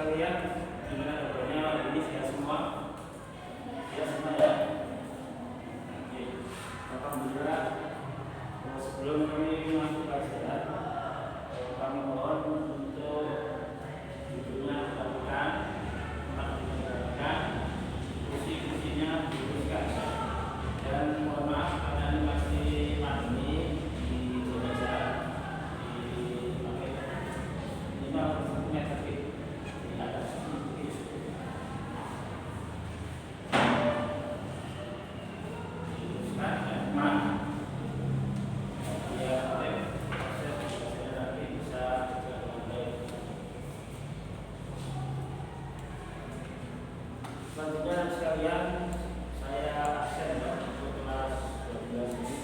sekalian, gimana kabarnya hari ini? Sehat semua? Ya semua ya. Oke. Alhamdulillah. Sebelum kami masuk pelajaran, kami mohon untuk duduknya dilakukan, tempat dilakukan, kursi-kursinya diluruskan. Dan mohon maaf karena ini masih pandemi di Indonesia, dipakai minimal 1 meter di atas ini. Diluruskan dan maaf. Selanjutnya sekalian, saya absen untuk kelas 12 ini.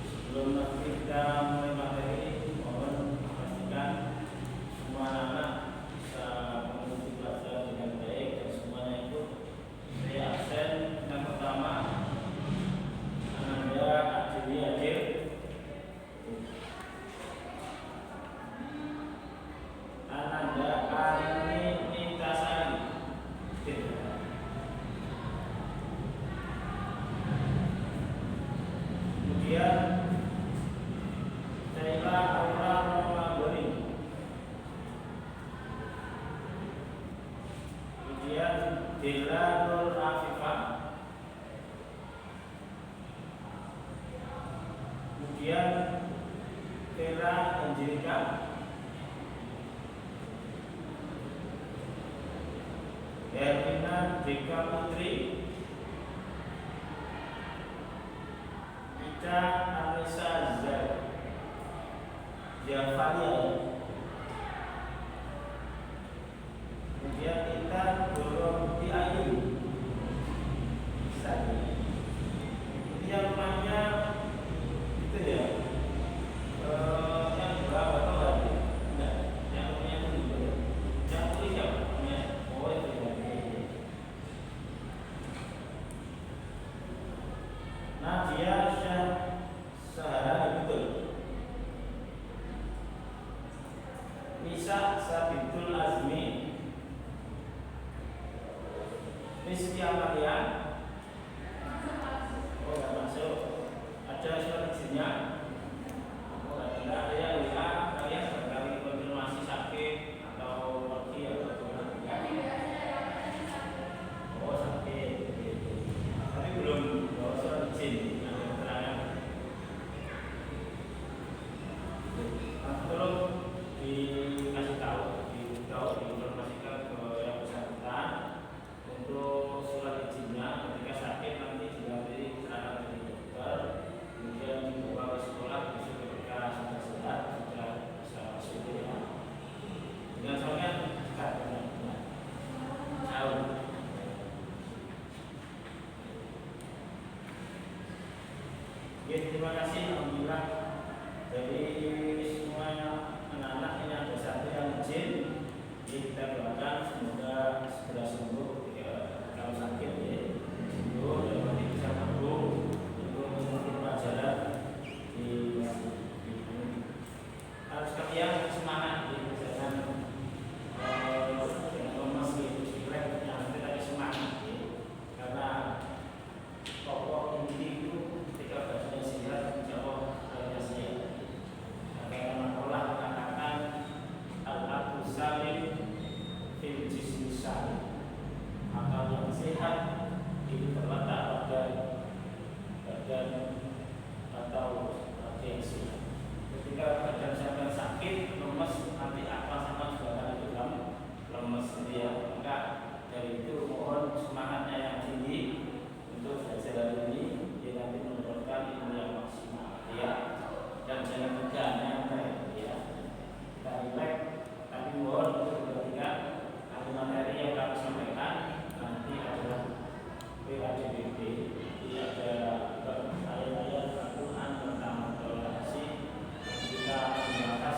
Sebelum kita mulai materi, mohon pastikan semua anak-anak bisa mengikuti pelajaran dengan baik dan semuanya ikut. Saya absen. Yang pertama, Ananda Adili Adil. Ananda Arini Nintasari. Kemudian Saila Aura Romagori. Kemudian Dela Nur Afifah. Kemudian Vera Angelika. Hermina Deka Putri. Ida Anissa Javalia. Kemudian Ita Doroti Ayu. Ini yang rumahnya itu ya, yang berapa tahun? Enggak, yang punya itu yang tulis siapa? Oh itu ya. Nadia Sahara betul. Nisa Sabitul Azmi. Rizky Amalia. Oh nggak masuk. Ada surat izinnya. Oh nggak ada ya. Kalian sekali konfirmasi sakit atau pergi atau gimana? Oh sakit. Tapi belum bawa surat izin. Ada keterangan. Tolong dikasih tahu, diinformasikan ke yang bersangkutan untuk surat izinnya ketika sakit nanti diambil keterangan dari dokter, kemudian dibawa ke sekolah besok ketika sudah sehat sudah bisa masuk ya. Dengan soalnya dekat dengan jauh. Oke, terima kasih. Alhamdulillah dari semua anak-anak ini ada satu yang izin. Kita doakan semoga segera sembuh kalau sakit ya. Sembuh dan nanti bisa mampu untuk mengikuti pelajaran di harus kalian semangat di jangan lemas di lab yang kita semangat ya. Karena pokok inti itu ketika badannya sehat, insya Allah kalian sehat. Karena Allah mengatakan al-aqu salim fil jismi salim. Akal yang sehat itu terletak pada badan atau hati yang sehat. Ketika badan sampai sakit, lemes, nanti akal sama juga akan ikut lemes dia. Maka dari itu mohon semangatnya yang tinggi untuk belajar hari ini, dia nanti mendapatkan ilmu yang maksimal ya. Dan jangan juga nyantai ya. Kita relax, tapi mohon untuk perhatikan ada materi yang kami sampaikan nanti adalah PADBB. Jadi ada ayat-ayat Al-Quran tentang toleransi. Kita membahas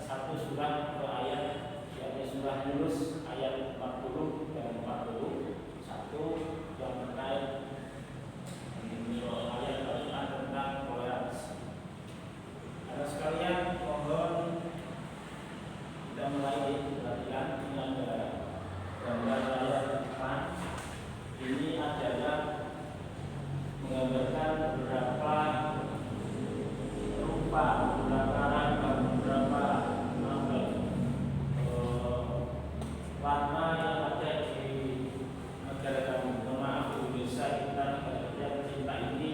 satu surat per ayat, yaitu surah Yunus ayat 40 dan 41 yang terkait ayat Al-Quran tentang toleransi. Anak sekalian, mohon tidak kita mulai perhatikan. Ini ada gambar layar depan. Ini adalah menggambarkan beberapa rupa, beberapa ragam, beberapa warna yang ada di negara kami. Maaf, Indonesia kita negara yang tercinta ini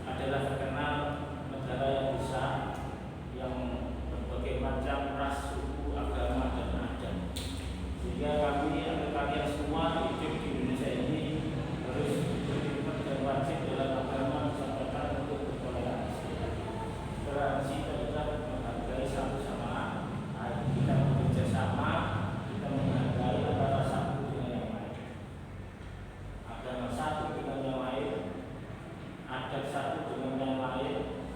adalah terkenal negara yang besar, yang berbagai macam ras, suku, agama, dan adat. Sehingga kami atau kalian semua hidup di Indonesia ini harus berkhidmat dan wajib dalam agama Nusantara untuk bertoleransi. Toleransi adalah menghargai satu sama lain. Kita bekerja sama, kita menghargai antara satu dengan yang lain. Agama satu dengan yang lain, adat satu dengan yang lain,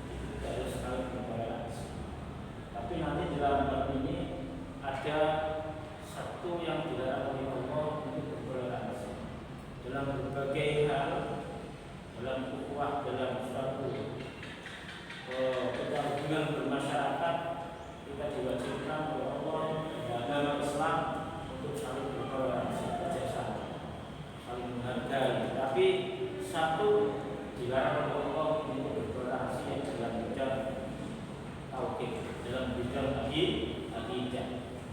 itu tidak harus saling bertoleransi. Tapi nanti dalam bab ini ada satu yang dilarang oleh Allah untuk bertoleransi dalam berbagai hal, dalam ukhuwah, dalam suatu hubungan bermasyarakat. Kita diwajibkan oleh Allah dan agama Islam untuk saling bertoleransi, kerjasama, saling menghargai. Tapi satu dilarang oleh Allah untuk bertoleransi yang dalam bidang tauhid, dalam bidang akidah,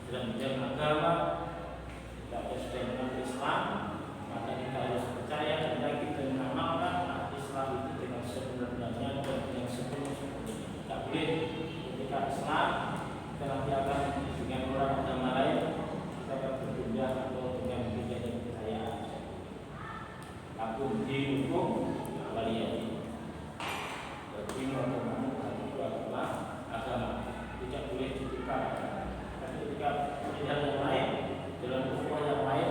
dalam bidang agama. Kita sudah mengenal Islam, maka kita harus percaya dan kita mengamalkan Islam itu dengan sebenarnya dan dengan sepenuh-sepenuhnya. Tidak boleh ketika Islam kita nanti akan dengan orang agama lain kita akan berpindah atau dengan pindahnya kepercayaan. Lakum dinukum waliyadin. Bagi agama tidak boleh ditukar. Tapi ketika pilihan yang lain, dalam ukhuwah yang lain,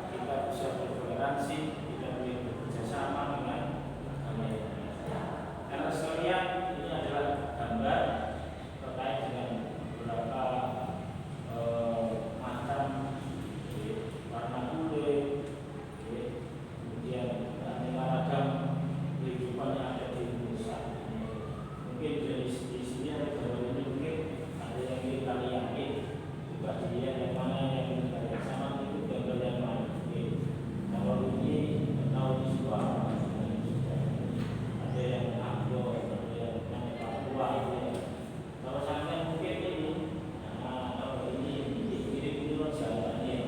kita bisa bertoleransi, kita boleh bekerja sama dengan agama yang lain. Karena sekalian ini adalah gambar terkait dengan beberapa macam warna kulit, kemudian aneka ragam kehidupan yang ada di Indonesia. Mungkin dari sini ada gambar ini, mungkin ada yang kita yakin juga dia yang mana yang kita sama itu gambar yang lain. Kalau ini tahu di sebuah ada yang Abdo, ada yang Papua itu. Kalau sampai mungkin ini, kalau ini mirip-mirip jalannya.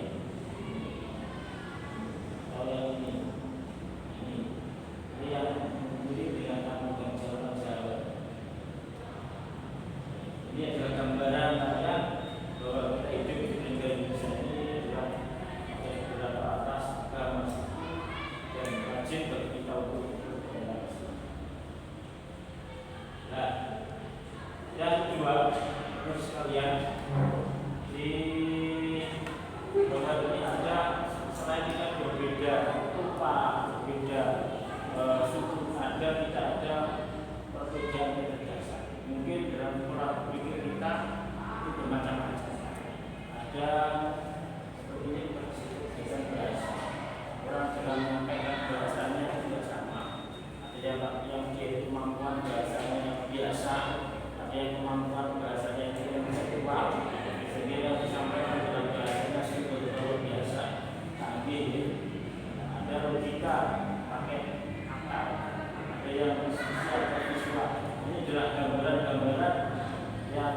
Kalau yang ini yang mirip dengan kampung jalan. Ini adalah gambaran saya bahwa kita hidup di negara Indonesia ini adalah beberapa atas agama dan wajib bagi kita untuk bertoleransi. Nah, yang kedua, terus sekalian di gambar ini ada selain kita berbeda rupa, berbeda suku, ada tidak ada perbedaan yang berdasar. Mungkin dalam pola pikir kita itu bermacam-macam. Ada seperti ini berbeda bahasa. Orang dalam menyampaikan bahasanya tidak sama. Ada yang memiliki kemampuan bahasanya yang biasa, ada yang kemampuan bahasanya yang intelektual, sehingga yang disampaikan dalam bahasanya sudah luar biasa. Tapi ada logika pakai akal, ada yang visual. Ini adalah gambaran-gambaran yang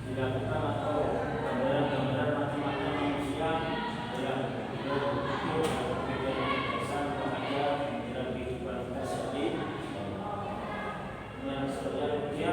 dilakukan atau gambaran-gambaran macam-macam manusia yang betul-betul berbeda besar bahaya dalam kehidupan kita sehari. Yang selanjutnya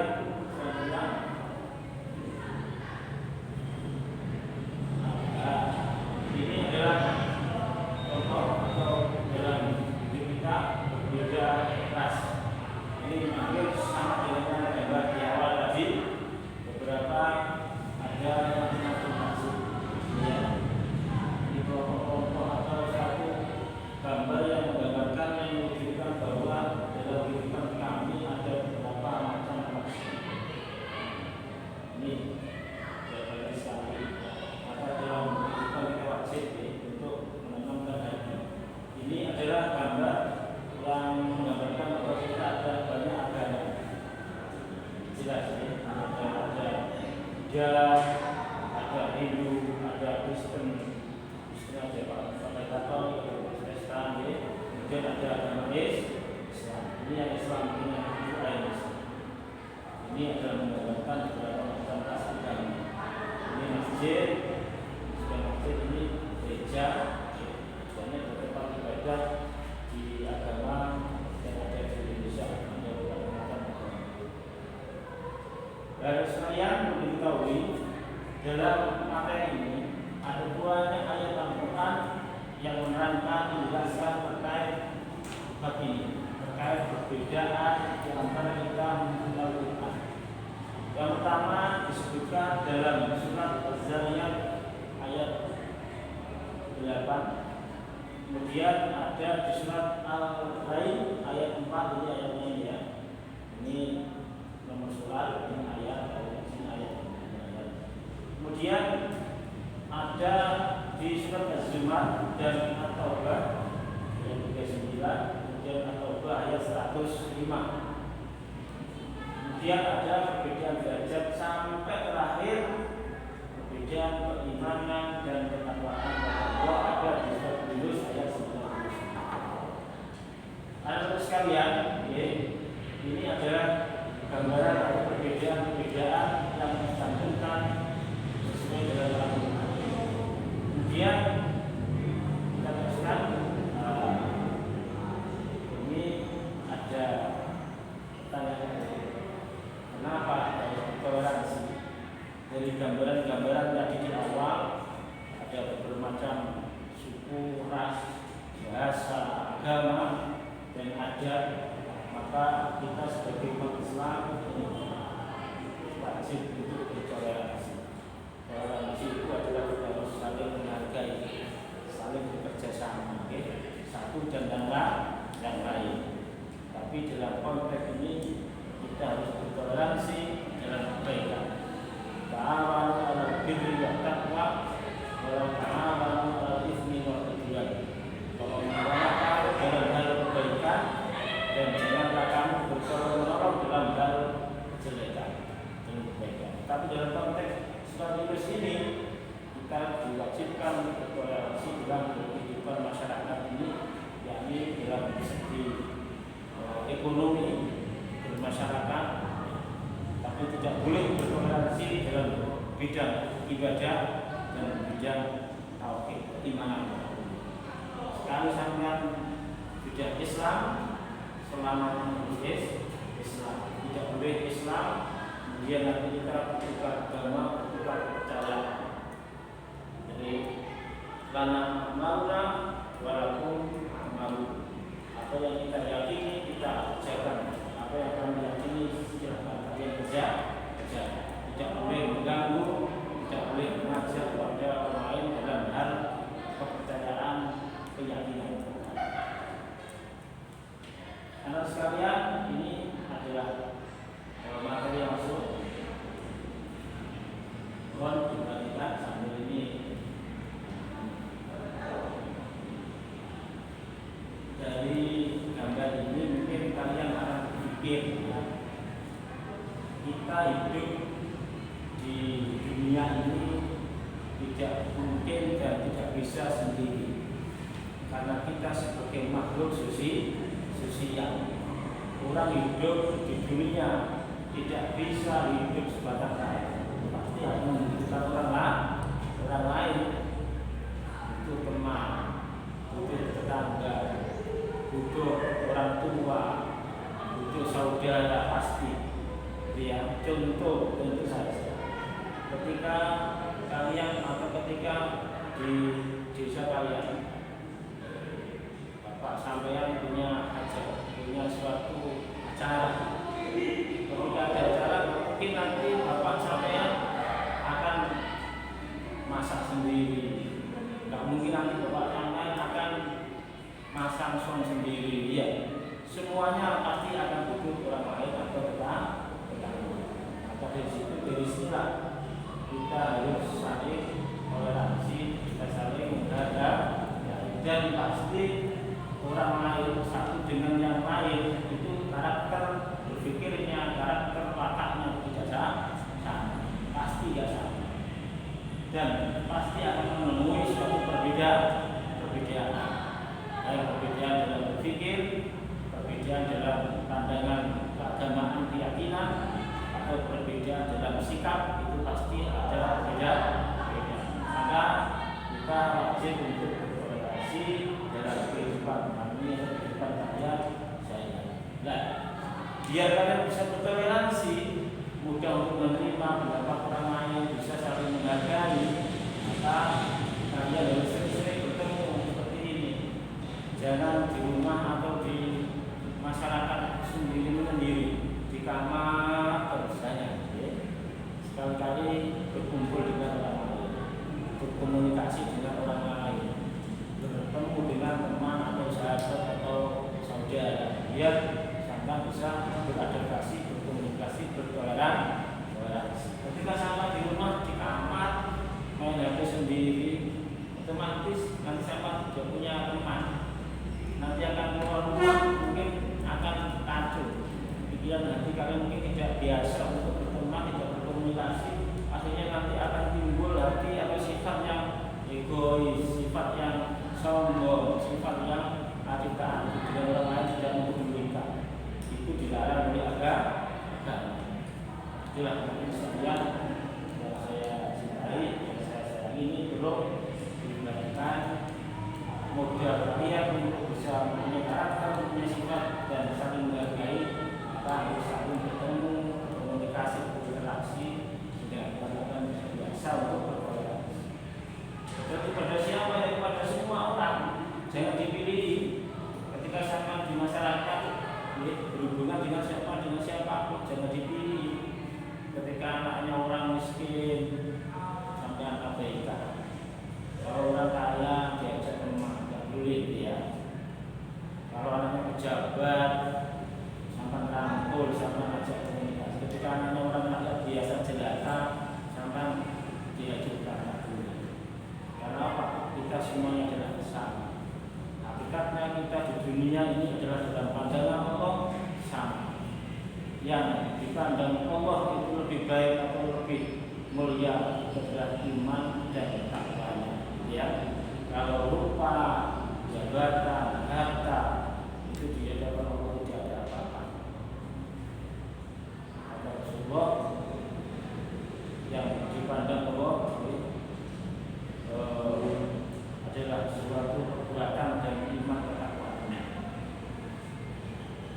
tanpa menjelaskan terkait bab ini, terkait perbedaan di antara kita mengenal Quran. Yang pertama disebutkan dalam surat Az-Zariyat ayat 8. Kemudian ada di surat Al-Lail ayat 4, ini ayatnya ini ya. Ini nomor surat, ini ayat. Kemudian ada di surat Az-Zumar dan At-Taubah ayat 39, kemudian At-Taubah ayat 105. Kemudian ada perbedaan derajat sampai terakhir perbedaan keimanan dan ketakwaan kepada Allah ada di surat Yunus ayat 99. Anak-anak sekalian, ini adalah gambaran atau perbedaan-perbedaan yang dicantumkan sesuai dengan Al-Quran. Kemudian kita teruskan, ini ada pertanyaan, kenapa ada toleransi? Dari gambaran-gambaran tadi di awal ada bermacam suku, ras, bahasa, agama, dan adat. Maka kita sebagai umat Islam wajib untuk bertoleransi. Toleransi itu adalah kita harus saling menghargai, saling bekerja sama, satu dan yang lain. Tapi dalam konteks ini kita harus bertoleransi dalam kebaikan. Ta'awanu 'alal birri wat taqwa wa la ta'awanu 'alal itsmi wal 'udwan. Kalau mengumpulkan dalam hal kebaikan dan janganlah kamu bertolong-menolong dalam hal kejelekan dan kebaikan. Tapi dalam konteks surat Yunus ini kita diwajibkan untuk bertoleransi dalam kehidupan masyarakat ini, yakni dalam segi ekonomi bermasyarakat. Tapi tidak boleh bertoleransi dalam bidang ibadah dan bidang tauhid, keimanan. Sekali sampean bidang Islam, selama Islam, tidak boleh Islam kemudian nanti kita bertukar agama, bertukar kepercayaan. Jadi lana mauna walakum malu. Apa yang kita yakini kita kerjakan, apa yang kami yakini silahkan kalian kerja. Tidak boleh mengganggu, tidak boleh mengajak kepada orang lain dalam hal kepercayaan, keyakinan. Anak sekalian, ini adalah materi yang masuk. Mohon diperhatikan sambil ini. Dari gambar ini mungkin kalian akan berpikir, kita hidup di dunia ini tidak mungkin dan tidak bisa sendiri, karena kita sebagai makhluk sosial. Orang hidup di dunia tidak bisa hidup sebatang kara, pasti akan membutuhkan orang lain. Butuh teman, butuh tetangga, butuh orang tua, butuh saudara, pasti. Ya, contoh tentu saja ketika kalian atau ketika di desa kalian, bapak sampean punya suatu acara. Ketika ada acara, mungkin nanti bapak sampean akan masak sendiri. Tidak mungkin nanti bapak sampean akan masang sound sendiri. Ya, semuanya pasti akan butuh orang lain atau tetangga. Dari sinilah kita harus saling toleransi, kita saling menghargai, dan pasti orang lain satu dengan yang lain itu karakter berpikirnya, karakter wataknya tidak sama, pasti tidak sama, dan pasti akan menemui suatu perbedaan, baik perbedaan dalam berpikir, perbedaan dalam pandangan keagamaan, keyakinan, atau perbedaan dalam sikap, itu pasti ada perbedaan. Maka kita wajib untuk bertoleransi dalam kehidupan kami, kehidupan kalian, saya. Nah, biar kalian bisa bertoleransi, mudah untuk menerima pendapat orang lain, bisa saling menghargai, maka kalian harus sering-sering bertemu seperti ini. tidak punya teman, nanti akan keluar rumah mungkin akan kacau. Pikiran hati kalian mungkin tidak biasa untuk berteman, tidak berkomunikasi, akhirnya nanti akan timbul hati atau sifat yang egois, sifat yang sombong, sifat yang acukan dengan orang lain tidak mempedulikan. Itu dilarang oleh agama. Itulah mungkin sekalian yang saya cintai, yang saya sayangi ini perlu dibagikan modal kalian untuk bisa menyebarkan punya sifat dan saling menghargai, maka harus saling bertemu, komunikasi, berinteraksi dengan melakukan biasa untuk berkomunikasi. Jadi pada siapa ya, kepada semua orang, jangan dipilih. Ketika sama di masyarakat berhubungan dengan siapapun, jangan dipilih. Ketika anaknya orang miskin, sampai abaikan. Kalau orang kaya diajak teman, tidak boleh ya. Kalau anaknya pejabat, sampai rangkul, sampai ajak komunikasi. Ketika anaknya orang rakyat biasa jelata, sampai diajukan, tidak boleh. Karena apa? Kita semuanya adalah sama. Hakikatnya kita di dunia ini adalah dalam pandangan Allah sama. Yang dipandang Allah itu lebih baik atau lebih mulia adalah iman dan takwanya. Ya, kalau rupa, jabatan, harta itu di hadapan Allah tidak ada apa-apa. Kata Rasulullah, yang dipandang Allah adalah suatu perbuatan dan iman dan takwanya.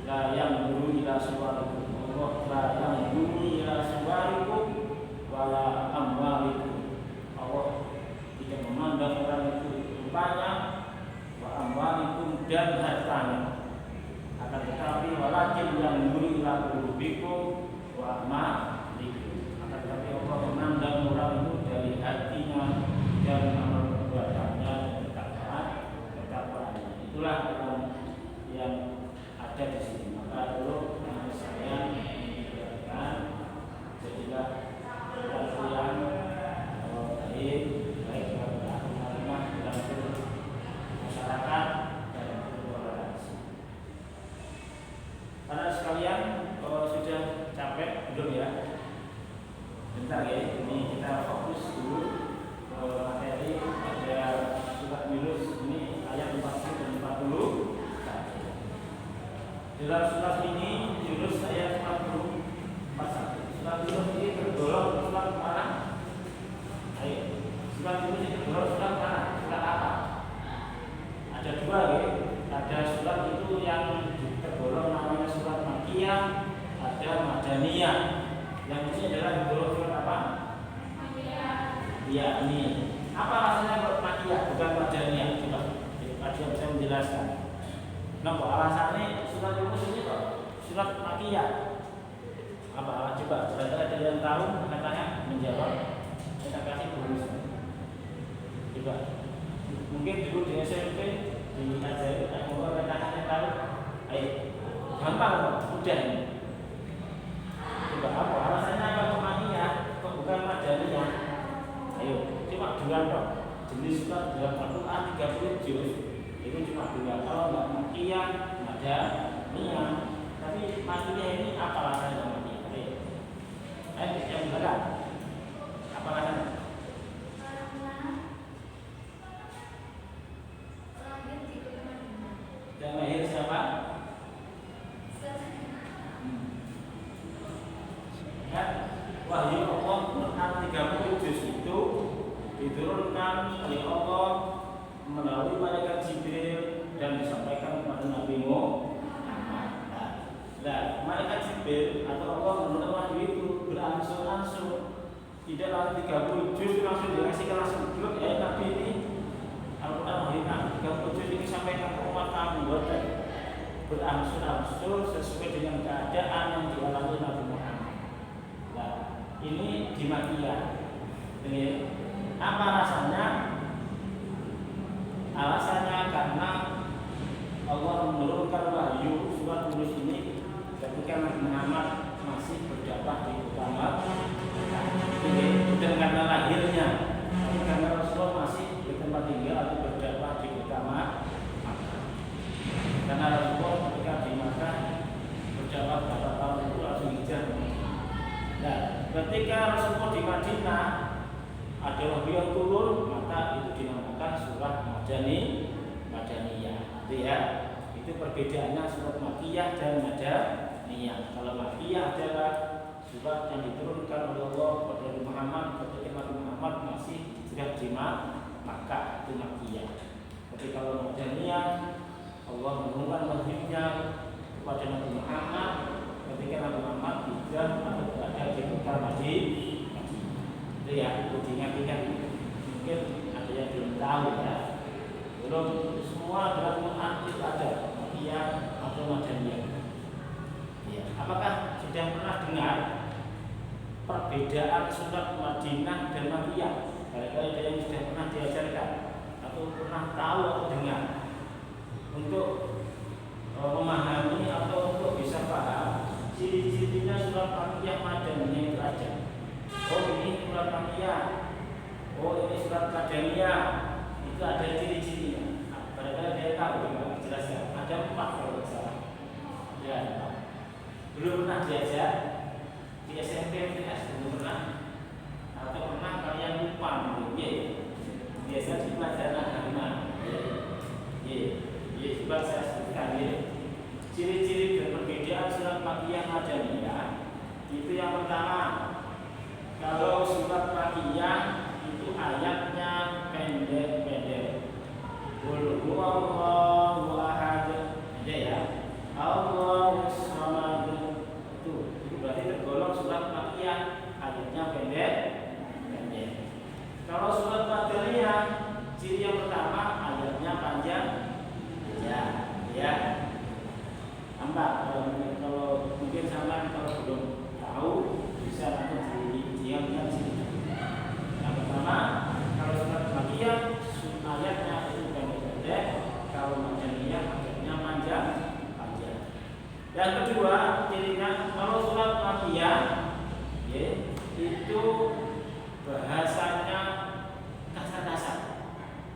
La yang dulu ila suwarikum, Allah la yang dulu ila suwarikum wala amwalikum. Allah tidak memandang orang itu rupanya, wa amwalikum dan hartanya. Akan tetapi walakin yang dulu ila qulubikum wa amalikum. Akan tetapi Allah memandang orang itu dari hatinya dan amal perbuatannya dan ketakwaan. Itulah yang ada di sini. Maka dulu saya mengingatkan, jadilah kalian baik dalam masyarakat dan berorganisasi. Karena sekalian sudah capek belum ya? Bentar ya, ini kita fokus dulu ke materi. Ada surat Yunus ini ayat 40 dan 40. Dalam surat ini Yunus ayat 40 pasal. Surat Yunus ini tergolong surat mana? Ayo, surat Yunus ini tergolong surat mana? Surat apa? Ada dua ya. Ada surat itu yang tergolong namanya surat Makkiyah, ada Madaniyah. Yang ini adalah tergolong surat apa? Makkiyah. Ya, ini. Apa alasannya buat Makkiyah bukan Madaniyah? Coba Pak bisa menjelaskan. Kenapa alasannya surat Yunus ini kok surat Makkiyah? Apa? Coba, ada yang tahu katanya menjawab. Saya kasih bonus. Coba. Mungkin dulu di SMP diajari kalau katanya tahu. Ayo, gampang kok, mudah ini. Coba apa? Alasannya apa kok Makkiyah? Kok bukan Madaniyah? Ayo, cuma dua dong. Jenis surat dalam Al-Quran 30 juz. Itu cuma dua. Kalau nggak Makkiyah, Madaniyah. Tapi Makkiyah ini apa alasannya Makkiyah? Ayo, yang benar. Apa alasannya? Dan lahir siapa? Ya, wahyu Allah Quran 30 juz itu diturunkan oleh Allah melalui malaikat Jibril dan disampaikan kepada Nabi Muhammad. Nah, malaikat Jibril atau Allah menurut wahyu itu berangsur-angsur, tidak langsung 30 juz langsung dikasihkan langsung dulu ya Nabi ini Al-Quran wahyu 30 juz ini sampaikan ke umat kamu, berangsur-angsur sesuai dengan keadaan yang dialami Nabi Muhammad. Nah, ini di Makkiyah. Ini apa alasannya? Alasannya karena Allah menurunkan wahyu surat Yunus ini ketika Nabi Muhammad masih berdakwah di kota Makkah. Ini bukan karena lahirnya, tapi karena Rasulullah masih di tempat tinggal atau berdakwah di kota Makkah. ketika Rasulullah di Madinah ada wahyu yang turun, maka itu dinamakan surat Madaniyah. Itu ya. Itu perbedaannya surat Makkiyah dan Madaniyah. Kalau Makkiyah adalah surat yang diturunkan oleh Allah kepada Muhammad ketika Nabi Muhammad masih hijrah di Makkah, itu Makkiyah. Tapi kalau Madaniyah, Allah menurunkan wahyunya kepada Nabi Muhammad ketika Nabi Muhammad hijrah atau berada di kota Madinah. Itu ya, itu diingat-ingat. Mungkin ada yang belum tahu ya. Belum semua dalam Quran itu ada Makkiyah atau Madaniyah. Ya, apakah sudah pernah dengar perbedaan surat Madinah dan Makkiyah? Barangkali ada yang sudah pernah diajarkan atau pernah tahu atau dengar untuk memahami atau untuk bisa paham ciri-cirinya surat Makkiyah Madaniyah itu aja. Oh ini surat Makkiyah, oh ini surat Madaniyah, itu ada ciri-cirinya. Nah, barangkali ada yang tahu juga jelaskan. Ada 4 kalau tidak salah. Ya, belum pernah diajar di SMP PS belum pernah atau pernah kalian lupa mungkin ya biasa di pelajaran agama ya coba saya sebutkan ya ciri-ciri dan perbedaan surat Makkiyah Madaniyah. Itu yang pertama, kalau surat Makkiyah itu ayatnya pendek-pendek. Qul huwallahu ahad aja ya, Allahus samad. Itu berarti tergolong surat Makkiyah, ayatnya pendek. Kalau surat Madaniyah, ciri yang pertama ayatnya panjang. Ya. Tambah kalau mungkin sama kalau belum tahu bisa nanti diamkan di sini. Yang pertama, kalau surat Makkiyah ayatnya itu pendek-pendek, kalau Madaniyah ayatnya panjang. Yang kedua, cirinya kalau surat Makkiyah ya, itu bahasanya kasar-kasar,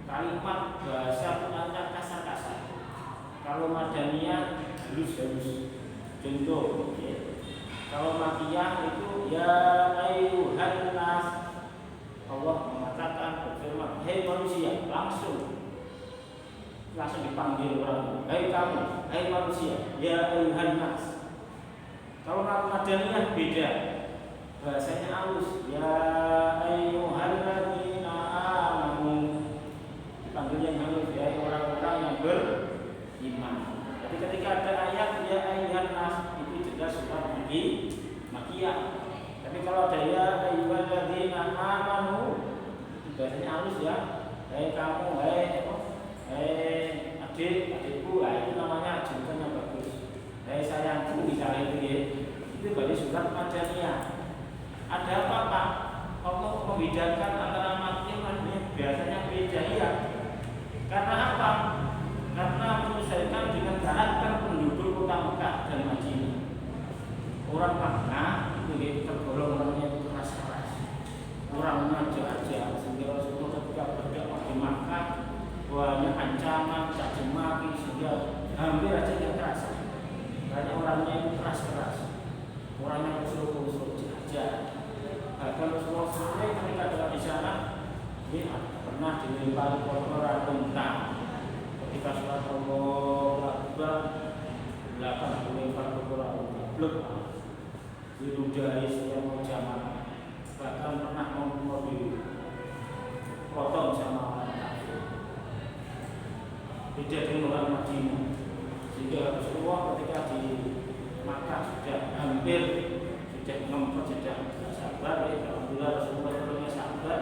kalimat bahasa Qurannya kasar-kasar. Kalau Madaniyah halus-halus. Contoh, ya. Kalau Makkiyah itu ya ayyuhan nas, Allah mengatakan berfirman, hei manusia, langsung dipanggil orang, hei kamu, hei manusia, ya ayyuhan nas. Kalau Madaniyah beda, bahasanya halus, ya ayyuhalladzina amanu, dipanggil yang halus, ya orang-orang yang beriman. Jadi ketika ada ayat ya ayyuhan nas, itu jelas surat Makkiyah. Tapi kalau ada ya ayyuhalladzina amanu, itu bahasanya halus ya, hei kamu, hei adikku, itu namanya julukannya bagus. Hei sayangku, misalnya itu ya, itu bagi surat Madaniyah. Ada apa Pak? Allah membedakan antara Makkiyah dan Madaniyah biasanya beda ya. Karena apa? Karena menyesuaikan dengan karakter penduduk kota Mekah dan Madinah. Orang Mekah itu tergolong orangnya itu keras-keras, orangnya jahat-jahat, sehingga Rasulullah ketika berdakwah di Makkah banyak ancaman, caci maki, sehingga hampir aja tidak terasa. Karena orangnya itu keras-keras, orangnya usul-usul jahat. Bahkan Rasulullah sendiri ketika ada di sana, dia pernah dilempari kotoran unta. Ketika sholat Allahu Akbar, belakang dilempar kotoran unta, blek, diludahi setiap mau jamaah. Bahkan pernah mau dipotong sama orang kafir. Beda dengan orang Madinah. Sehingga Rasulullah ketika di Makkah sudah hampir ngempet, sudah sabar. Alhamdulillah Rasulullah punya sabar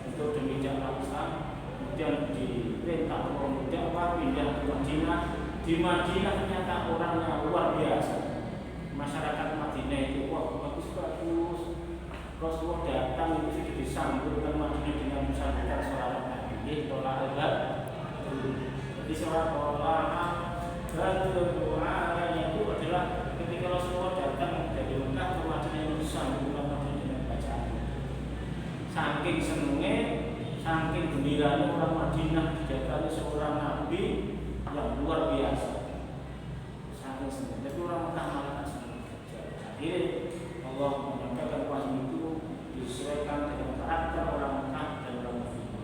untuk demi dakwah Islam. Kemudian diperintah untuk dakwah pindah ke Madinah. Di Madinah ternyata orangnya luar biasa. Masyarakat Madinah itu bagus-bagus. Rasulullah datang itu sudah disambut ke Madinah dengan sambutan salawat Nabi. Jadi surat Allah doanya itu adalah ketika Rasulullah datang dari Mekah ke Madinah itu disambut dengan bacaan. Saking senengnya, saking gembiranya orang Madinah didatangi seorang Nabi yang luar biasa. Saking seneng, tapi orang Mekah malah seneng. Akhirnya Allah menyampaikan wahyu itu disesuaikan dengan karakter orang Mekah dan orang Madinah.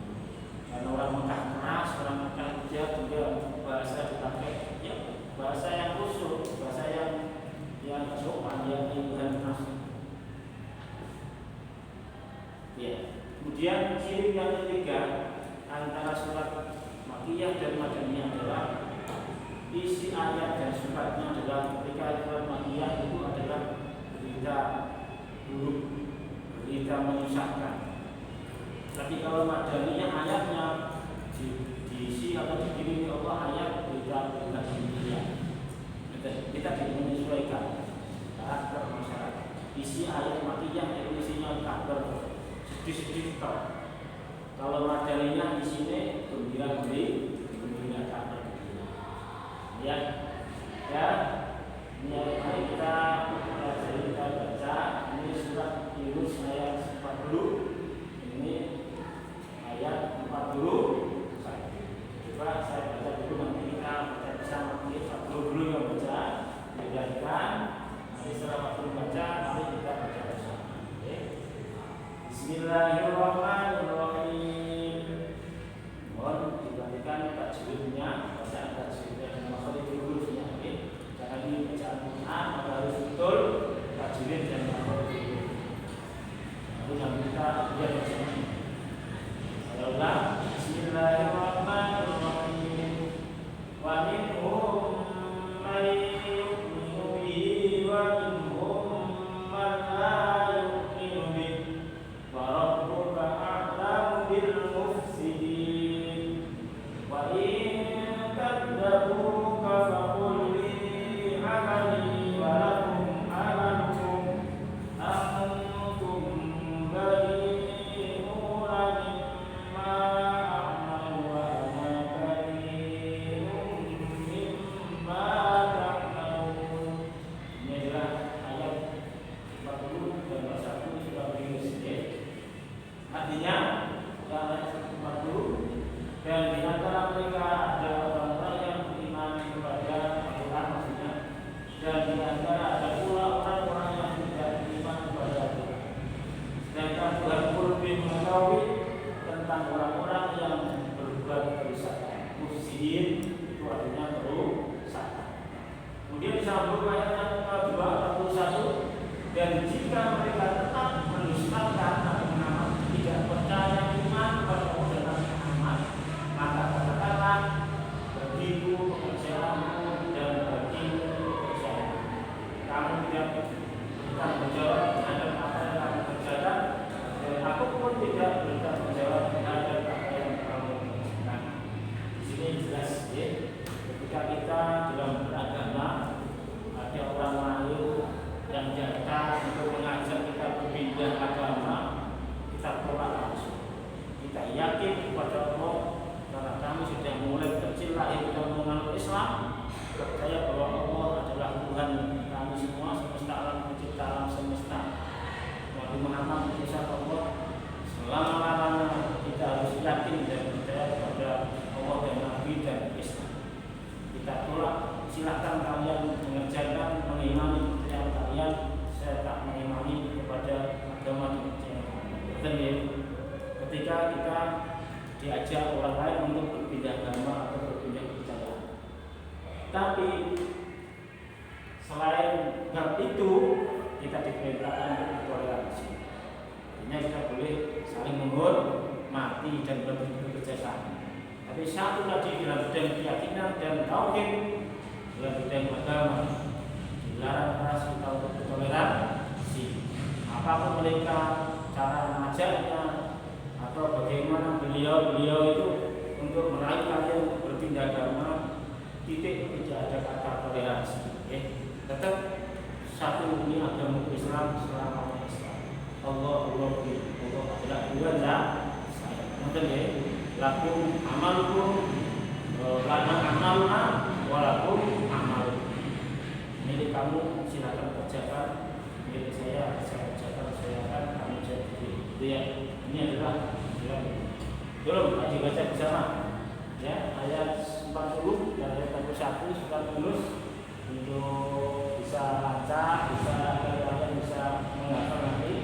Karena orang Mekah keras, orang Mekah dia juga bahasa dipakai ya bahasa yang khusyuk, bahasa yang sopan, yang bukan keras. Ya. Kemudian ciri yang ketiga antara surat Makkiyah dan Madaniyah adalah isi ayat dan suratnya adalah ketika surat Makkiyah itu adalah berita buruk, berita menyusahkan. Tapi kalau Madaniyah ayatnya diisi atau dikirim Allah ayat berita gembira. Kita menyesuaikan karakter masyarakat. Isi ayat Makkiyah itu isinya kabar sedih-sedih tok. Kalau Madaniyah di sini gembira kabar. Ya, mari kita baca ini surat Yunus ayat 40. Ini ayat 40. Coba saya baca dulu, nanti kita baca bersama. 40 dulu yang baca, dilanjutkan. Nanti setelah 40 baca, mari kita baca bersama. Oke. Bismillahirrahmanirrahim. Mohon diperhatikan tajwidnya, bacaan tajwidnya dan makhraj hurufnya. Karena ini bacaan Quran, maka harus betul tajwid dan makhraj huruf. Lalu yang kita lihat bersama. Saya ulang. Bismillahirrahmanirrahim. Wa minhum man yu'minu bihi wa minhum man la yu'minu bihi. Wa rabbuka a'lamu bil mufsidin. Wa in kadzabuka faqul li 'amali wa lakum 'amalukum antum bari'una mimma a'malu wa ana bari'un mimma ta'malun. Ini adalah ayat 40 dan 41 surat Yunus. Artinya ayat 40, dan di antara mereka ada orang-orang yang beriman kepada Al-Quran maksudnya, dan di antara ada pula orang-orang yang tidak beriman kepada Al-Quran. Sedangkan Tuhan lebih mengetahui tentang orang-orang yang berbuat kerusakan. Mufsidin itu artinya kerusakan. Kemudian disambung ayat yang kedua 41, dan jika mereka tetap mendustakan Nabi Muhammad, tidak percaya iman kepada Allah dan Nabi Muhammad, maka katakanlah bagiku pekerjaanmu dan bagiku pekerjaanmu. Kamu tidak bertanggung jawab terhadap apa yang kamu kerjakan, dan aku pun tidak bertanggung jawab terhadap apa yang kamu kerjakan. Di sini jelas ya, ketika kita dalam beragama ada orang lain yang datang untuk mengajak kita berpindah agama, kita tolak langsung. Kita yakin kepada Allah karena kami sudah mulai kecil lahir dan mengenal Islam, percaya bahwa Allah adalah Tuhan kami semua, semesta alam, pencipta alam semesta. Nabi Muhammad utusan Allah, selama-lamanya kita harus yakin dan percaya kepada Allah dan Nabi dan Islam. Kita tolak, silakan kalian mengerjakan, mengimani kepercayaan kalian, saya tak mengimani kepada agama dan kepercayaan kalian. Ketika kita diajak orang lain untuk berpindah agama atau berpindah kepercayaan. Tapi selain hal itu, kita diperintahkan untuk bertoleransi. Artinya kita boleh saling menghormati dan bekerja sama. Tapi satu lagi dalam bidang keyakinan dan tauhid, dalam bidang agama, dilarang keras kita untuk bertoleransi. Apapun mereka cara mengajarnya atau bagaimana beliau itu untuk meraih kalian berpindah agama, titik tidak ada kata toleransi. Tetap satu ini agama Islam selama Islam. Allah adalah Tuhan lah. Mungkin ya, lakum amalukum, lana amalna, walakum amal. Milik kamu silakan kerjakan, milik saya kerjakan, saya akan kamu jadi. Ya, ini adalah belum dibaca bersama. Ya, ayat 40 dan ayat 41 surat Yunus untuk bisa baca, bisa kalian bisa menghafal nanti.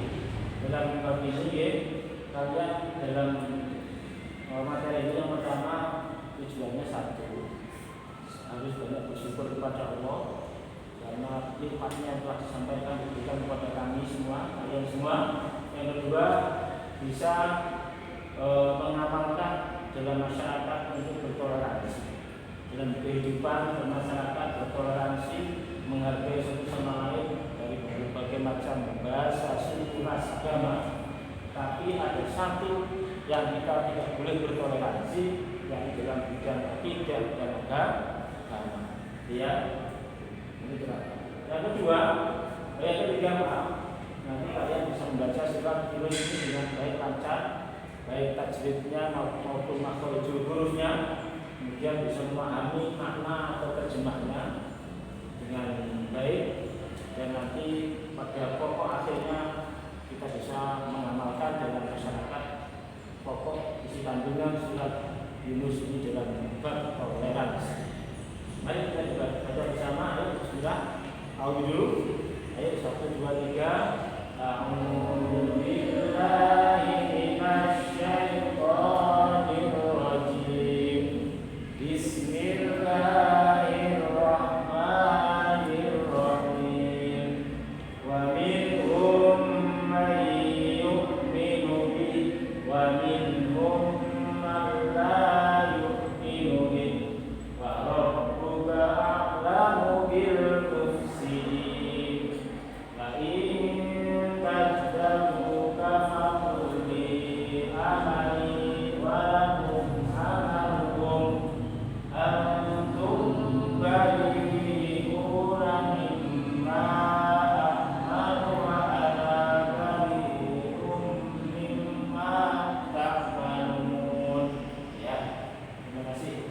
dalam bab ini ya, kalian dalam materi ini yang pertama tujuannya satu, harus banyak bersyukur kepada Allah karena nikmatnya telah disampaikan diberikan kepada kami semua, kalian semua. Yang kedua, bisa mengamalkan dalam masyarakat untuk bertoleransi dalam kehidupan bermasyarakat, bertoleransi, menghargai satu sama lain dari berbagai macam bahasa, suku, ras, agama. Tapi ada satu yang kita tidak boleh bertoleransi, yang dalam bidang akidah dan agama. Ya, ini terakhir. Yang kedua, yang ketiga, nanti kalian bisa membaca surat Yunus ini dengan baik lancar, baik tajwidnya maupun makhrajul hurufnya, kemudian bisa memahami makna atau terjemahnya dengan baik, dan nanti pada pokok akhirnya kita bisa mengamalkan dengan masyarakat pokok isi kandungan surat Yunus ini dalam bab toleransi. Mari kita baca bersama. Ayo bismillah. Ayo dulu. Ayo 1, 2, 3. A'udzu billahi minasyaitonir rajim. Bismillahirrahmanirrahim. Wa minhum man yu'minu bihi wa minhum man la yu'minu bihi. Wa rabbuka a'lamu bil mufsidin. La in kadzabuka faqul li amali wa lakum amalukum antum bari'una mimma a'malu wa ana bari'un mimma ta'malun. Ya, terima kasih.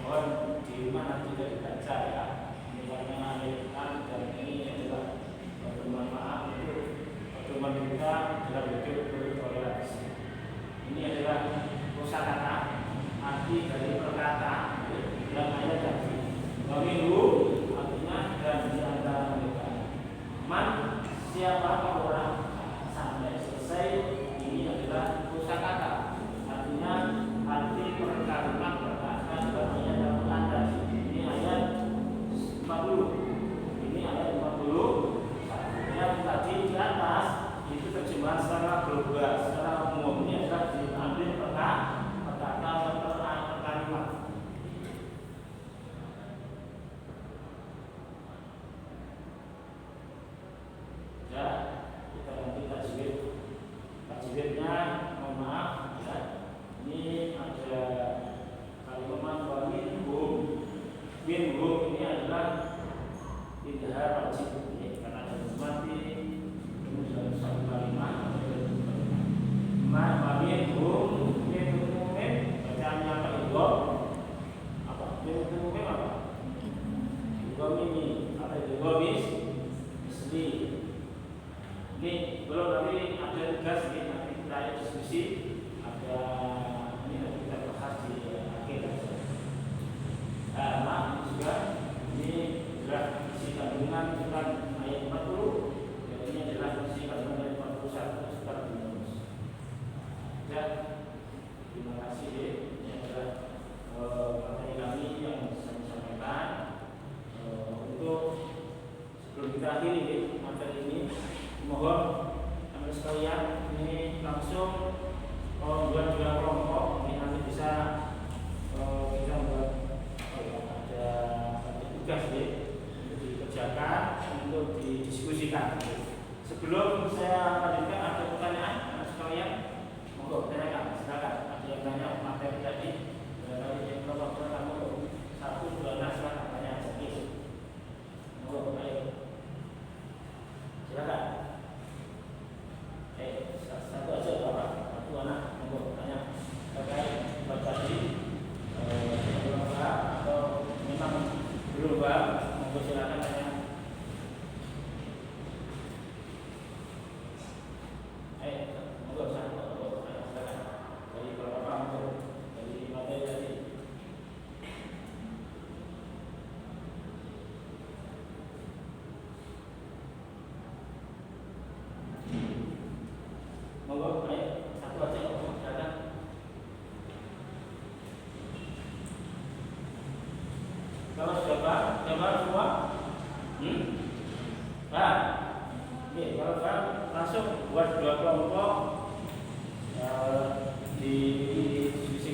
Mohon di rumah nanti tidak dibaca ya. Ini karena alihkan dan ini adalah bermanfaat untuk pertemuan kita dalam hidup bertoleransi. Ini adalah kosakata, arti dari perkata yang ada tadi. Waminhu artinya dan di antara mereka. Man, siapa orang sampai selesai, ini adalah kosakata. Artinya arti perkalimat perkata dalam ayat yang ada. Ini ayat 40. Ini ayat 40. Yang tadi di atas itu terjemahan secara global, secara umum. Ini adalah diambil perkata atau perkalimat.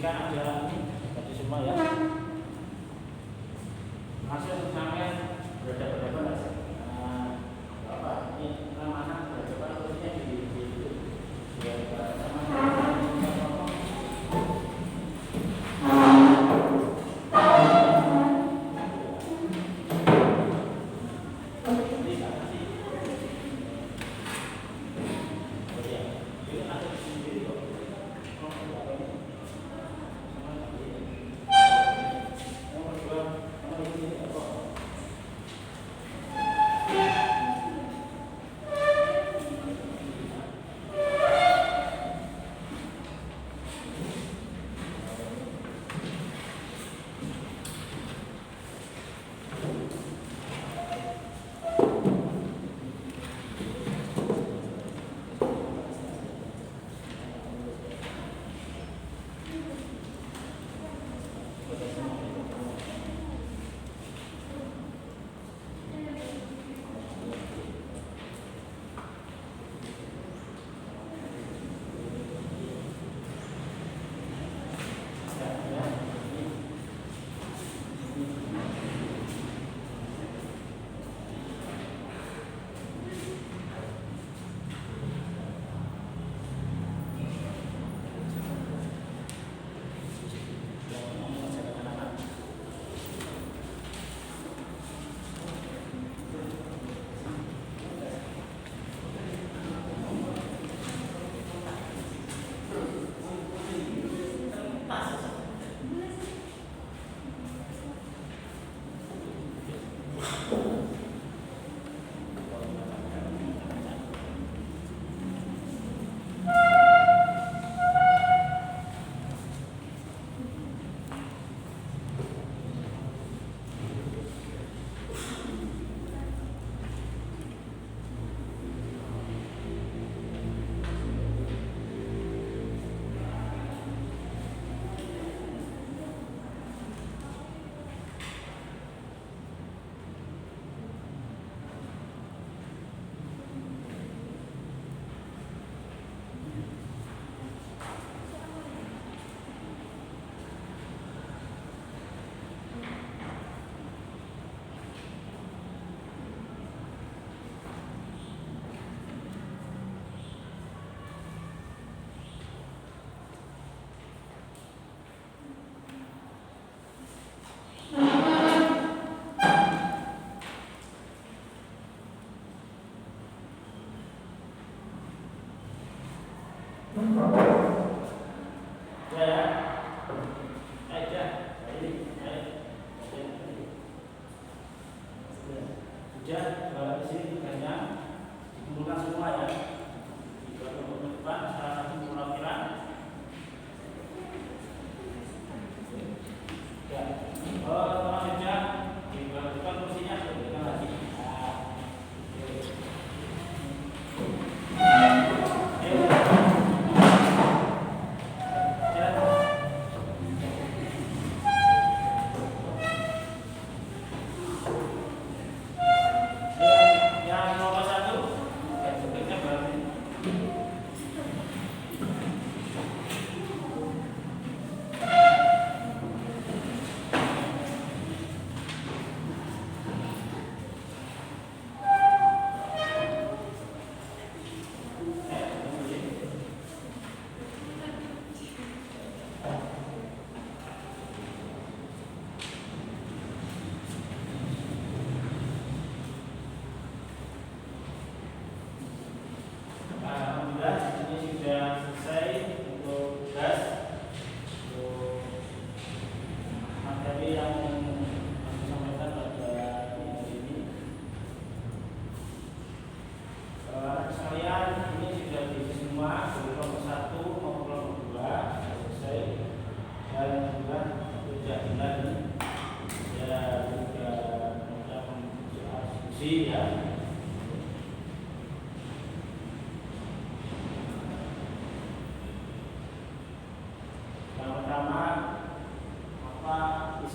Berikan aja bagi semua ya. Masuk sampai berhadapan-hadapan. Nah, apa? Ini anak berhadapan terusnya di itu. Ya, sama.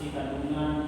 isi kandungan